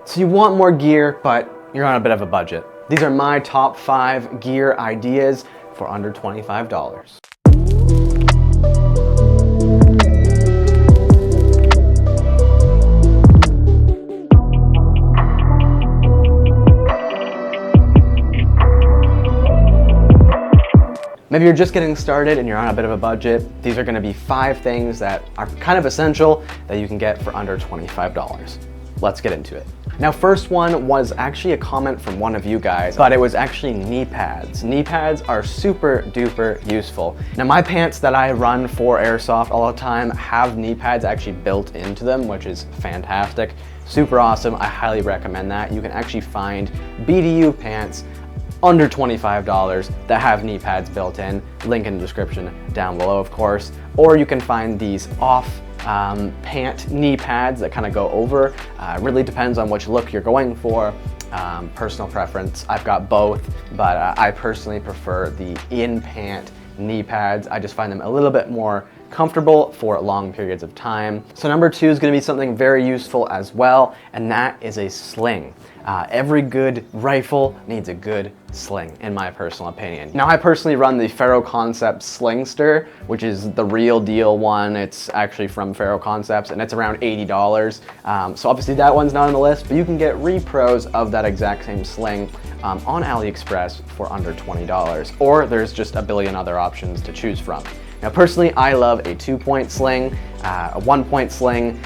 So you want more gear, but you're on a bit of a budget. These are my top 5 gear ideas for under $25. Maybe you're just getting started and you're on a bit of a budget. These are gonna be 5 things that are kind of essential that you can get for under $25. Let's get into it. Now, first one was actually a comment from one of you guys, but it was actually knee pads. Knee pads are super duper useful. Now, my pants that I run for airsoft all the time have knee pads actually built into them, which is fantastic. Super awesome, I highly recommend that. You can actually find BDU pants under $25 that have knee pads built in. Link in the description down below, of course. Or you can find these off pant knee pads that kind of go over. Really depends on which look you're going for. Personal preference, I've got both, but I personally prefer the in-pant knee pads. I just find them a little bit more comfortable for long periods of time. So number 2 is going to be something very useful as well, and that is a sling. Every good rifle needs a good sling, in my personal opinion. Now, I personally run the Faro Concepts Slingster, which is the real deal one. It's actually from Faro Concepts, and it's around $80. So obviously that one's not on the list, but you can get repros of that exact same sling on AliExpress for under $20, or there's just a billion other options to choose from. Now, personally, I love a 2-point sling. A 1-point sling,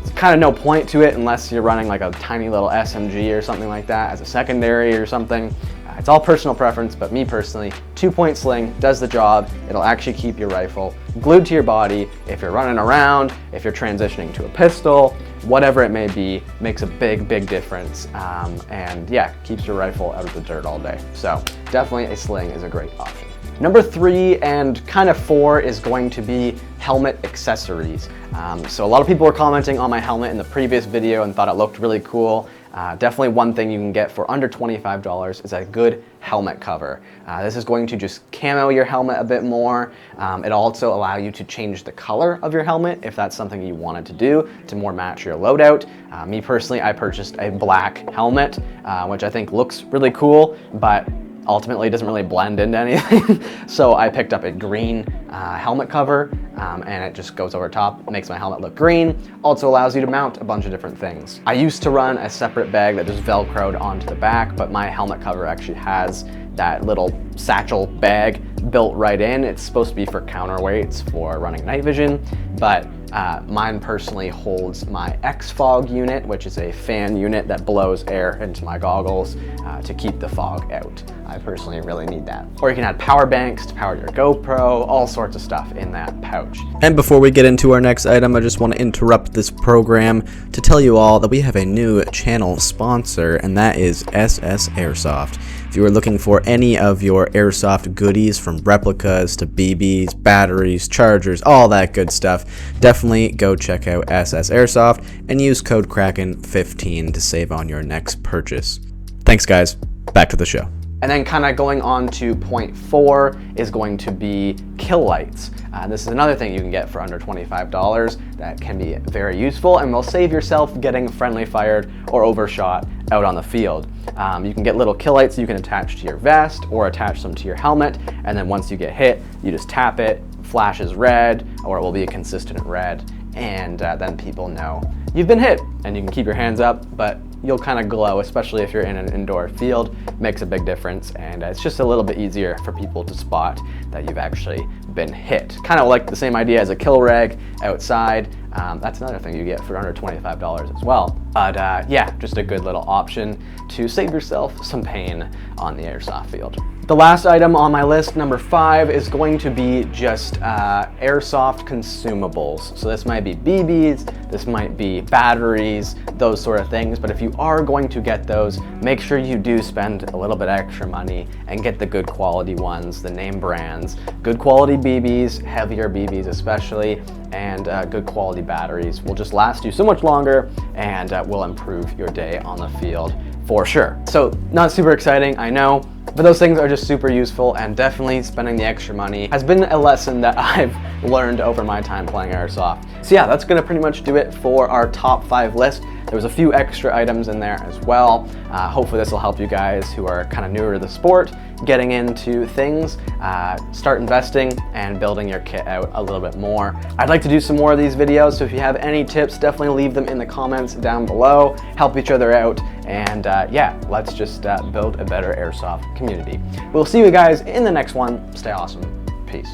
it's kind of no point to it unless you're running like a tiny little SMG or something like that as a secondary or something. It's all personal preference, but me personally, 2-point sling does the job. It'll actually keep your rifle glued to your body. If you're running around, if you're transitioning to a pistol, whatever it may be, makes a big, big difference. And yeah, keeps your rifle out of the dirt all day. So definitely a sling is a great option. Number 3 and kind of 4 is going to be helmet accessories. So a lot of people were commenting on my helmet in the previous video and thought it looked really cool. Definitely one thing you can get for under $25 is a good helmet cover. This is going to just camo your helmet a bit more. It'll also allow you to change the color of your helmet if that's something you wanted to do to more match your loadout. Me personally, I purchased a black helmet, which I think looks really cool, but ultimately it doesn't really blend into anything. So I picked up a green helmet cover and it just goes over top. It makes my helmet look green. Also allows you to mount a bunch of different things. I used to run a separate bag that just velcroed onto the back, but my helmet cover actually has that little satchel bag built right in. It's supposed to be for counterweights for running night vision, but mine personally holds my X-Fog unit, which is a fan unit that blows air into my goggles to keep the fog out. I personally really need that. Or you can add power banks to power your GoPro, all sorts of stuff in that pouch. And before we get into our next item, I just want to interrupt this program to tell you all that we have a new channel sponsor, and that is SS Airsoft. If you are looking for any of your airsoft goodies, from replicas to BBs, batteries, chargers, all that good stuff, definitely go check out SS Airsoft and use code Kraken15 to save on your next purchase. Thanks, guys. Back to the show. And then kind of going on to point 4 is going to be kill lights. This is another thing you can get for under $25 that can be very useful and will save yourself getting friendly fired or overshot out on the field. You can get little kill lights you can attach to your vest or attach them to your helmet, and then once you get hit, you just tap it, flashes red, or it will be a consistent red, and then people know you've been hit, and you can keep your hands up, but you'll kind of glow, especially if you're in an indoor field. Makes a big difference, and it's just a little bit easier for people to spot that you've actually been hit. Kind of like the same idea as a kill rag outside. That's another thing you get for under $25 as well. But yeah, just a good little option to save yourself some pain on the airsoft field. The last item on my list, number 5, is going to be just airsoft consumables. So this might be BBs, this might be batteries, those sort of things. But if you are going to get those, make sure you do spend a little bit extra money and get the good quality ones, the name brands. Good quality BBs, heavier BBs especially, and good quality batteries will just last you so much longer and will improve your day on the field for sure. So not super exciting, I know, But those things are just super useful, and definitely spending the extra money has been a lesson that I've learned over my time playing airsoft. So yeah, that's gonna pretty much do it for our top 5 list. There was a few extra items in there as well. Hopefully this will help you guys who are kind of newer to the sport, getting into things, start investing and building your kit out a little bit more. I'd like to do some more of these videos, so if you have any tips, definitely leave them in the comments down below. Help each other out, and yeah, let's just build a better airsoft community. We'll see you guys in the next one. Stay awesome. Peace.